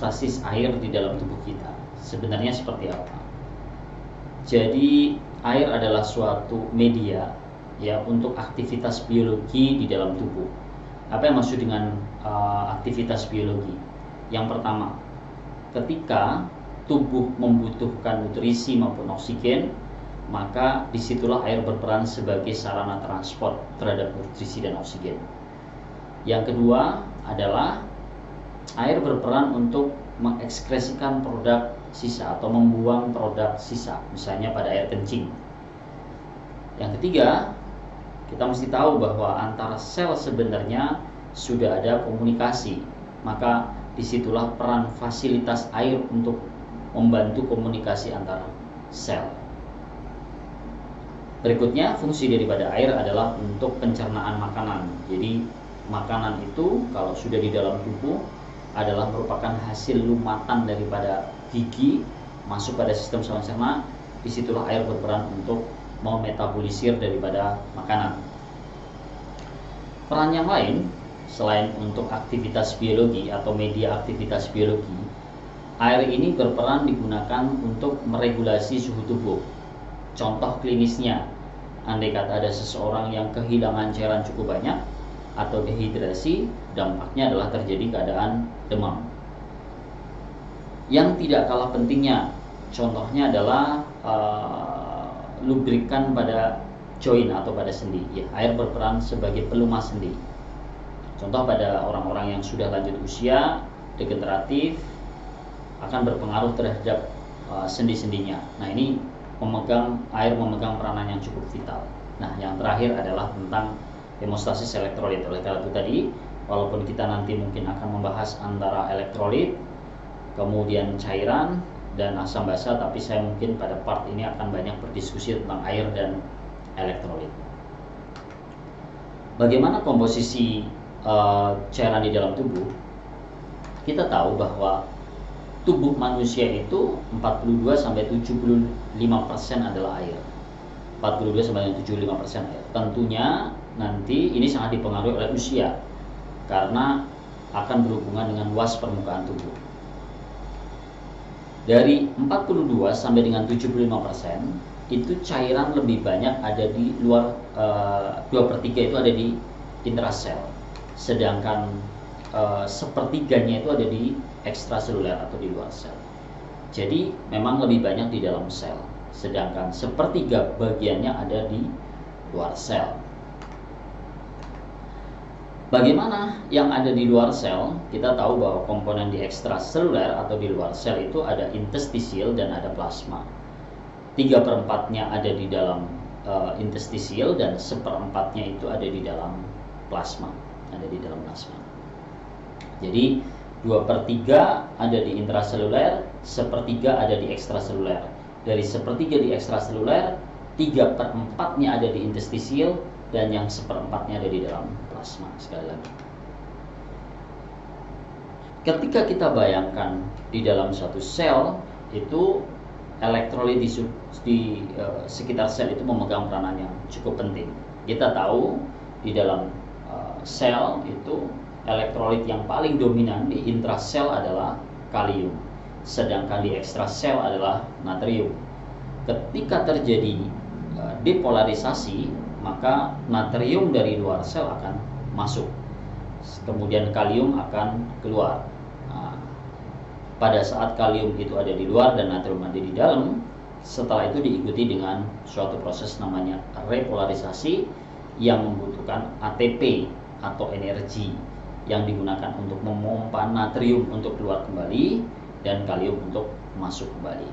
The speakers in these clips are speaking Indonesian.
hemostasis air di dalam tubuh kita. Sebenarnya seperti apa? Jadi air adalah suatu media ya untuk aktivitas biologi di dalam tubuh. Apa yang maksud dengan aktivitas biologi? Yang pertama, ketika tubuh membutuhkan nutrisi maupun oksigen, maka disitulah air berperan sebagai sarana transport terhadap nutrisi dan oksigen. Yang kedua adalah air berperan untuk mengekskresikan produk sisa atau membuang produk sisa, misalnya pada air kencing. Yang ketiga, kita mesti tahu bahwa antara sel sebenarnya sudah ada komunikasi, maka disitulah peran fasilitas air untuk membantu komunikasi antara sel. Berikutnya, fungsi daripada air adalah untuk pencernaan makanan. Jadi makanan itu kalau sudah di dalam tubuh adalah merupakan hasil lumatan daripada gigi masuk pada sistem saluran cerna. Disitulah air berperan untuk memetabolisir daripada makanan. Peran yang lain selain untuk aktivitas biologi atau media aktivitas biologi, air ini berperan digunakan untuk meregulasi suhu tubuh. Contoh klinisnya, andai kata ada seseorang yang kehilangan cairan cukup banyak atau dehidrasi, dampaknya adalah terjadi keadaan demam. Yang tidak kalah pentingnya, contohnya adalah lubrikan pada joint atau pada sendi. Ya, air berperan sebagai pelumas sendi. Contoh pada orang-orang yang sudah lanjut usia, degeneratif, akan berpengaruh terhadap sendi-sendinya. Nah, ini air memegang peranan yang cukup vital. Nah, yang terakhir adalah tentang hemostasis elektrolit. Oleh karena itu tadi, walaupun kita nanti mungkin akan membahas antara elektrolit, kemudian cairan dan asam basa, tapi saya mungkin pada part ini akan banyak berdiskusi tentang air dan elektrolit. Bagaimana komposisi cairan di dalam tubuh? Kita tahu bahwa tubuh manusia itu 42-75% adalah air. 42-75% air. Tentunya nanti ini sangat dipengaruhi oleh usia karena akan berhubungan dengan luas permukaan tubuh. Dari 42 sampai dengan 75% itu cairan lebih banyak ada di luar, 2/3 itu ada di intrasel, sedangkan sepertiganya itu ada di ekstraseluler atau di luar sel. Jadi memang lebih banyak di dalam sel, sedangkan sepertiga bagiannya ada di luar sel. Bagaimana yang ada di luar sel? Kita tahu bahwa komponen di ekstraseluler atau di luar sel itu ada interstisial dan ada plasma. 3/4-nya ada di dalam interstisial dan 1/4-nya itu ada di dalam plasma. Jadi 2/3 ada di intraseluler, 1/3 ada di ekstraseluler. Dari 1/3 di ekstraseluler, 3/4-nya ada di interstisial dan yang 1/4-nya ada di dalam plasma. Sekali lagi, ketika kita bayangkan di dalam suatu sel itu elektrolit di sekitar sel itu memegang peranan yang cukup penting. Kita tahu di dalam sel itu elektrolit yang paling dominan di intrasel adalah kalium, sedangkan di ekstrasel adalah natrium. Ketika terjadi depolarisasi, maka natrium dari luar sel akan masuk, kemudian kalium akan keluar. Nah, pada saat kalium itu ada di luar dan natrium ada di dalam, setelah itu diikuti dengan suatu proses namanya repolarisasi yang membutuhkan ATP atau energi yang digunakan untuk memompa natrium untuk keluar kembali dan kalium untuk masuk kembali.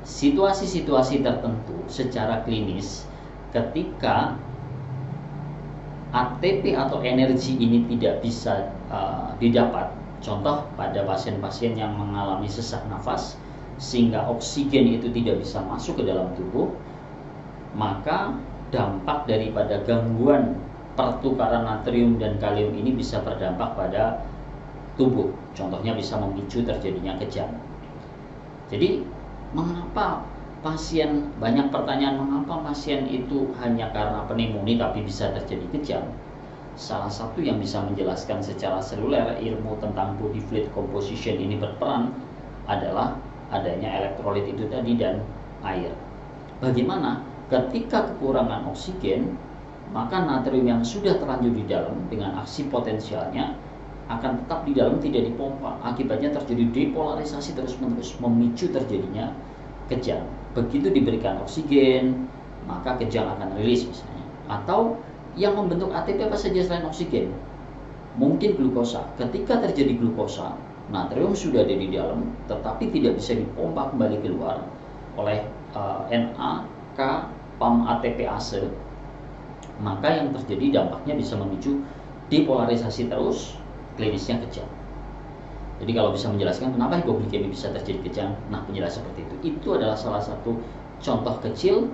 Situasi-situasi tertentu secara klinis ketika ATP atau energi ini tidak bisa didapat, contoh pada pasien-pasien yang mengalami sesak nafas sehingga oksigen itu tidak bisa masuk ke dalam tubuh, maka dampak daripada gangguan pertukaran natrium dan kalium ini bisa berdampak pada tubuh. Contohnya bisa memicu terjadinya kejang. Jadi mengapa banyak pertanyaan mengapa pasien itu hanya karena pneumonia tapi bisa terjadi kejang? salah satu yang bisa menjelaskan secara seluler ilmu tentang body fluid composition ini berperan adalah adanya elektrolit itu tadi dan air. Bagaimana? Ketika kekurangan oksigen, maka natrium yang sudah terlanjur di dalam dengan aksi potensialnya akan tetap di dalam, tidak dipompa. Akibatnya terjadi depolarisasi terus-menerus, memicu terjadinya kejang. Begitu diberikan oksigen, maka kejang akan rilis misalnya. Atau yang membentuk ATP apa saja selain oksigen? Mungkin glukosa. Ketika terjadi glukosa, natrium sudah ada di dalam, tetapi tidak bisa dipompa kembali keluar oleh NAK PAM ATPase, maka yang terjadi dampaknya bisa memicu depolarisasi terus, klinisnya kejang. Jadi kalau bisa menjelaskan kenapa hipoglikemi bisa terjadi kejang, nah penjelasan seperti itu adalah salah satu contoh kecil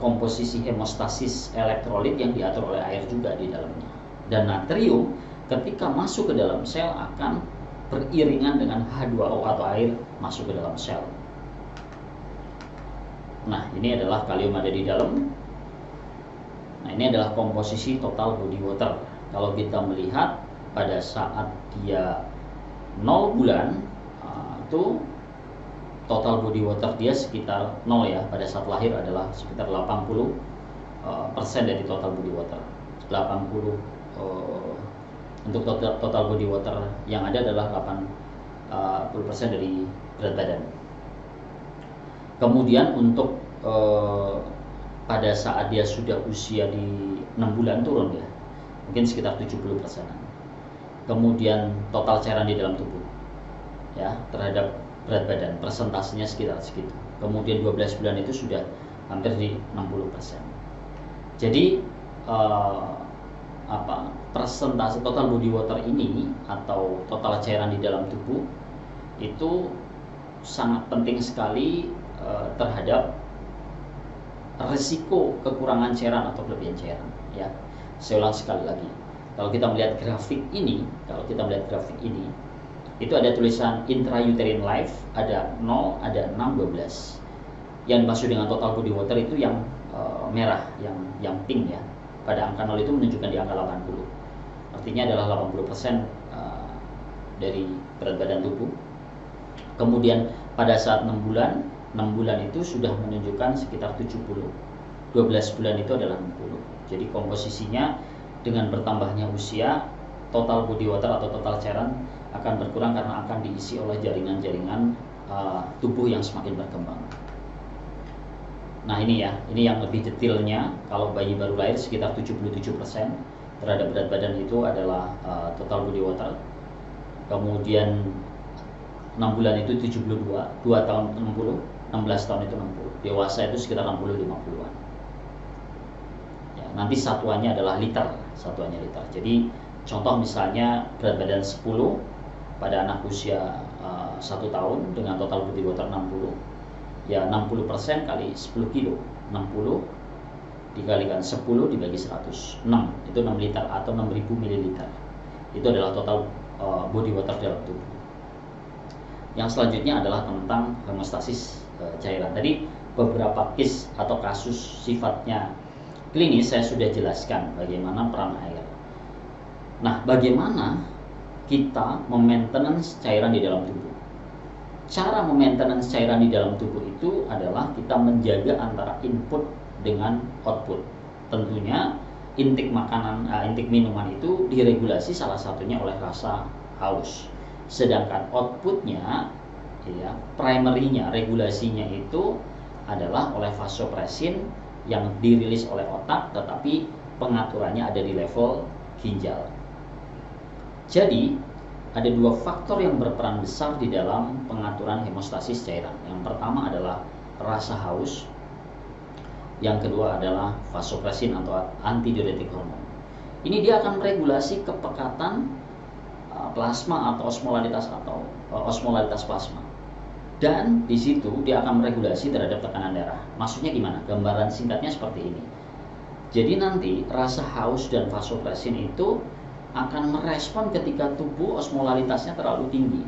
komposisi hemostasis elektrolit yang diatur oleh air juga di dalamnya. Dan natrium ketika masuk ke dalam sel akan beriringan dengan H2O atau air masuk ke dalam sel. Nah, ini adalah kalium ada di dalam. Nah, ini adalah komposisi total body water. Kalau kita melihat pada saat dia 0 bulan, itu total body water dia sekitar 0 ya. Pada saat lahir adalah sekitar 80% dari total body water. 80 untuk total body water yang ada adalah 80% dari berat badan. Kemudian untuk pada saat dia sudah usia di 6 bulan turun ya, mungkin sekitar 70%. Kemudian total cairan di dalam tubuh ya terhadap berat badan persentasenya sekitar segitu. Kemudian 12 bulan itu sudah hampir di 60%. Jadi persentase total body water ini atau total cairan di dalam tubuh itu sangat penting sekali terhadap risiko kekurangan cairan atau kelebihan cairan ya. Saya ulang sekali lagi. Kalau kita melihat grafik ini, itu ada tulisan intrauterine life, ada 0, ada 6, 12. Yang dimaksud dengan total body water itu yang merah, yang pink ya. Pada angka 0 itu menunjukkan di angka 80. Artinya adalah 80% dari berat badan tubuh. Kemudian pada saat 6 bulan itu sudah menunjukkan sekitar 70. 12 bulan itu adalah 60. Jadi komposisinya dengan bertambahnya usia, total body water atau total cairan akan berkurang karena akan diisi oleh jaringan-jaringan tubuh yang semakin berkembang. Nah ini ya, ini yang lebih detailnya. Kalau bayi baru lahir sekitar 77% terhadap berat badan itu adalah total body water. Kemudian 6 bulan itu 72, 2 tahun 60, 16 tahun itu 60. Dewasa itu sekitar 60-50an. Ya, nanti satuannya adalah liter, Jadi contoh misalnya berat badan 10 pada anak usia 1 tahun dengan total body water 60. Ya 60% kali 10 kilo, 60 dikalikan 10 dibagi 100, 6 itu 6 liter atau 6000 ml. Itu adalah total body water dalam tubuh. Yang selanjutnya adalah tentang hemostasis cairan. Tadi beberapa case atau kasus sifatnya klinis saya sudah jelaskan bagaimana peran air. Nah, bagaimana kita memaintenance cairan di dalam tubuh? Cara memaintenance cairan di dalam tubuh itu adalah kita menjaga antara input dengan output. Tentunya intake minuman itu diregulasi salah satunya oleh rasa haus. Sedangkan outputnya, ya, primary-nya, regulasinya itu adalah oleh vasopressin yang dirilis oleh otak, tetapi pengaturannya ada di level ginjal. Jadi, ada 2 faktor yang berperan besar di dalam pengaturan hemostasis cairan. Yang pertama adalah rasa haus, yang kedua adalah vasopressin atau antidiuretik hormon. Ini dia akan meregulasi kepekatan plasma atau osmolaritas plasma. Dan di situ dia akan meregulasi terhadap tekanan darah. Maksudnya gimana? Gambaran singkatnya seperti ini. Jadi nanti rasa haus dan vasopressin itu akan merespon ketika tubuh osmolaritasnya terlalu tinggi.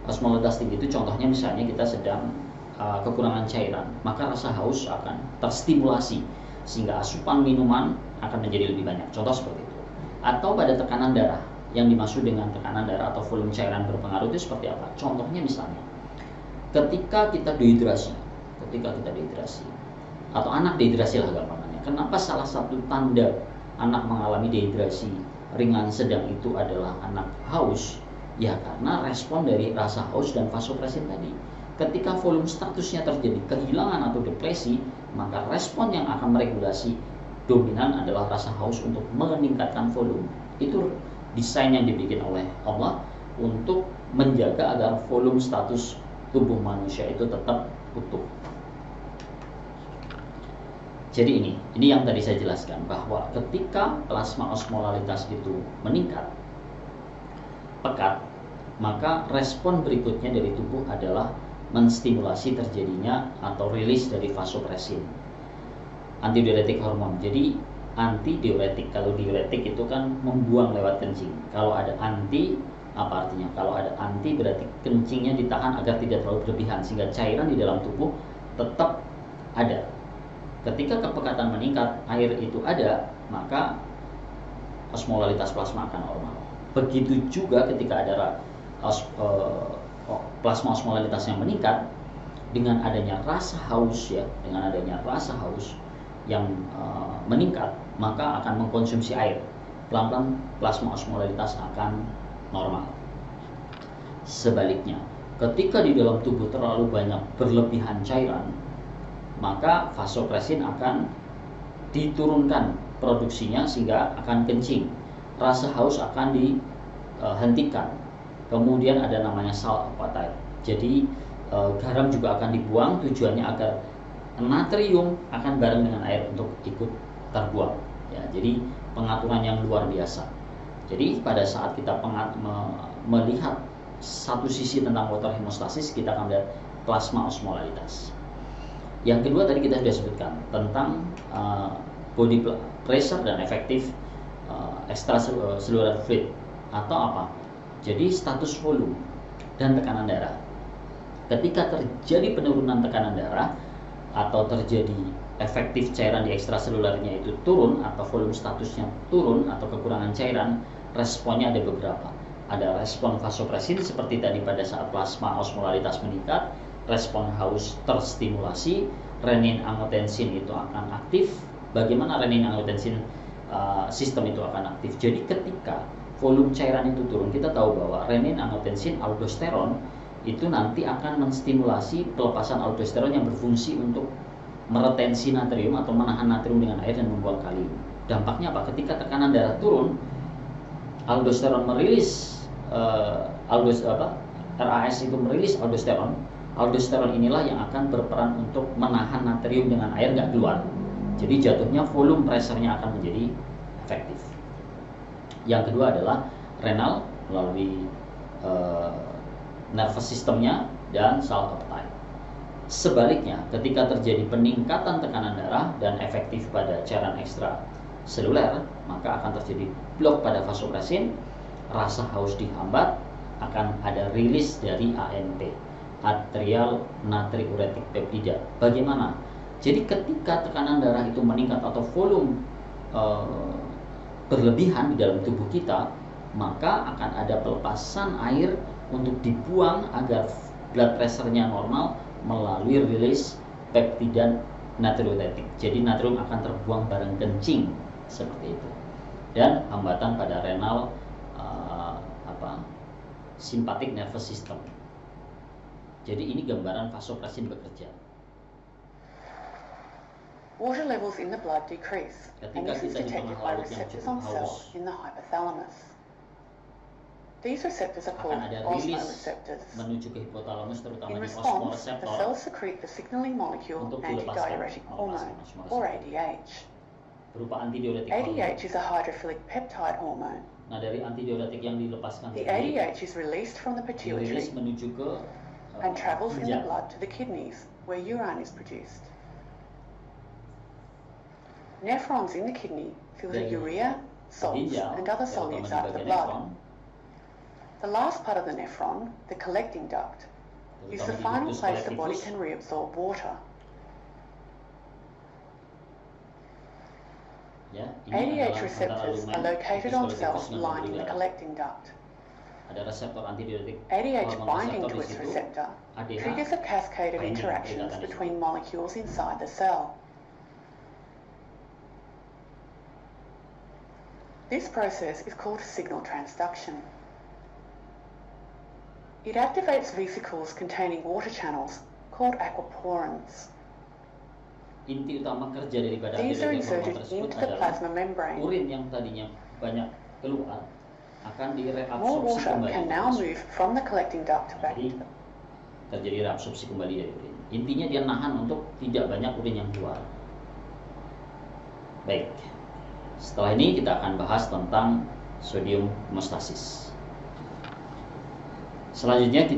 Osmolaritas tinggi itu contohnya misalnya kita sedang kekurangan cairan, maka rasa haus akan terstimulasi sehingga asupan minuman akan menjadi lebih banyak. Contoh seperti itu. Atau pada tekanan darah. Yang dimaksud dengan tekanan darah atau volume cairan berpengaruh itu seperti apa? Contohnya misalnya, ketika kita dehidrasi atau anak dehidrasi lah gampangannya. Kenapa salah satu tanda anak mengalami dehidrasi ringan sedang itu adalah anak haus? Ya karena respon dari rasa haus dan vasopresin tadi. Ketika volume statusnya terjadi kehilangan atau depresi, maka respon yang akan meregulasi dominan adalah rasa haus untuk meningkatkan volume. Itu desain yang dibikin oleh Allah untuk menjaga agar volume status tubuh manusia itu tetap utuh. Jadi ini yang tadi saya jelaskan, bahwa ketika plasma osmolalitas itu meningkat, pekat, maka respon berikutnya dari tubuh adalah menstimulasi terjadinya atau rilis dari vasopresin, antidiuretik hormon. Jadi antidiuretik, kalau diuretik itu kan membuang lewat kencing. Kalau ada anti, apa artinya? Kalau ada anti berarti kencingnya ditahan agar tidak terlalu berlebihan, sehingga cairan di dalam tubuh tetap ada. Ketika kepekatan meningkat, air itu ada, maka osmolalitas plasma akan normal. Begitu juga ketika ada plasma osmolalitas yang meningkat, dengan adanya rasa haus yang meningkat, maka akan mengkonsumsi air. Pelan-pelan plasma osmolalitas akan normal. Sebaliknya, ketika di dalam tubuh terlalu banyak berlebihan cairan, maka vasopresin akan diturunkan produksinya sehingga akan kencing. Rasa haus akan dihentikan. Kemudian ada namanya salt appetite. Jadi garam juga akan dibuang, tujuannya agar natrium akan bareng dengan air untuk ikut terbuang. Ya, jadi pengaturan yang luar biasa. Jadi pada saat kita melihat satu sisi tentang water hemostasis, kita akan melihat plasma osmolalitas. Yang kedua tadi kita sudah sebutkan tentang body pressure dan efektif extracellular fluid atau apa? Jadi status volume dan tekanan darah. Ketika terjadi penurunan tekanan darah atau terjadi efektif cairan di ekstraselulernya itu turun atau volume statusnya turun atau kekurangan cairan, responnya ada beberapa. Ada respon vasopresin seperti tadi pada saat plasma osmolalitas meningkat, respon haus terstimulasi, renin-angiotensin itu akan aktif. Bagaimana renin-angiotensin sistem itu akan aktif? Jadi ketika volume cairan itu turun, kita tahu bahwa renin-angiotensin, aldosteron itu nanti akan menstimulasi pelepasan aldosteron yang berfungsi untuk meretensi natrium atau menahan natrium dengan air dan membuang kalium. Dampaknya apa? Ketika tekanan darah turun, aldosteron merilis RAS itu merilis aldosteron. Aldosteron inilah yang akan berperan untuk menahan natrium dengan air nggak keluar. Jadi jatuhnya volume pressure-nya akan menjadi efektif. Yang kedua adalah renal melalui nervous systemnya dan salt appetite. Sebaliknya, ketika terjadi peningkatan tekanan darah dan efektif pada cairan ekstraseluler, maka akan terjadi blok pada vasopresin, rasa haus dihambat, akan ada rilis dari ANP, atrial natriuretic peptida. Bagaimana? Jadi ketika tekanan darah itu meningkat atau volume berlebihan di dalam tubuh kita, maka akan ada pelepasan air untuk dibuang agar blood pressure-nya normal melalui rilis peptida natriuretik. Jadi natrium akan terbuang bareng kencing seperti itu. Dan hambatan pada renal sympathetic nervous system. Jadi ini gambaran vasopresin bekerja. Water levels in the blood decrease, and this is detected by receptors on cells in the hypothalamus. These receptors are called osmoreceptors. In response, the cells secrete the signaling molecule antidiuretic hormone, or ADH. ADH is a hydrophilic peptide hormone. Dari antidiuretik yang dilepaskan the ADH is released from the pituitary and travels in the blood to the kidneys, where urine is produced. Nephrons in the kidney fill the urea, salts, and other solutes out of the blood. The last part of the nephron, the collecting duct, is the final place the body can reabsorb water. Ya, ADH receptors are located on cells lining the collecting duct. Ada reseptor antidiuretik. ADH binding to its receptor triggers a cascade of interactions between molecules inside the cell. This process is called signal transduction. It activates vesicles containing water channels called aquaporins. Inti utama kerja daripada These are antidiuretik inserted tersebut into the adalah plasma membrane. urin yang tadinya banyak keluar akan More direabsorpsi water kembali. can now move from the collecting duct back. Jadi terjadi reabsorpsi kembali dari urin. Intinya dia nahan untuk tidak banyak urin yang keluar. Baik. Setelah ini kita akan bahas tentang sodium homeostasis. Selanjutnya